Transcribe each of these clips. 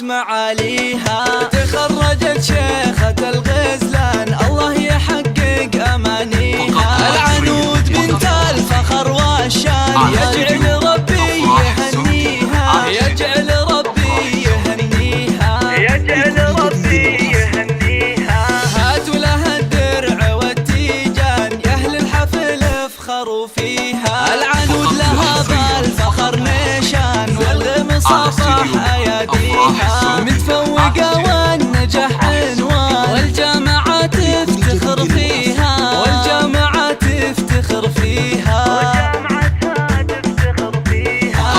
عظمت معاليها، تخرجت شيخة الغزلان الله يحقق أمانيها. العنود بنت الفخر والشان يجعل ربي يهنيها، يجعل ربي يهنيها، يجعل ربي يهنيها. هاتوا لها الدرع والتيجان يا أهل الحفل افخروا فيها. العنود لها بالفخر نيشان والغم صفح أياديها، متفوقة والنجاح عنوان والجامعة تفتخر فيها، والجامعة تفتخر فيها.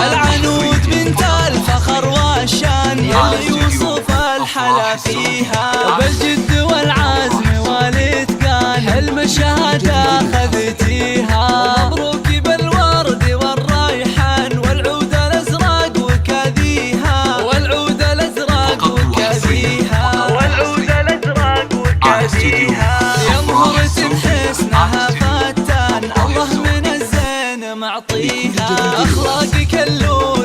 العنود بنت الفخر والشان يلي يوصف الحلا فيها، بالجد والعزم والإتقان حلم الشهادة خذتيها. مبروك بالورد والريحان والعود الأزرق وكاديها، والعود الأزرق وكاديها، والعود الأزرق وكاديها. يا مهرة حسنها فتان الله من الزين معطيها، أخلاقك اللون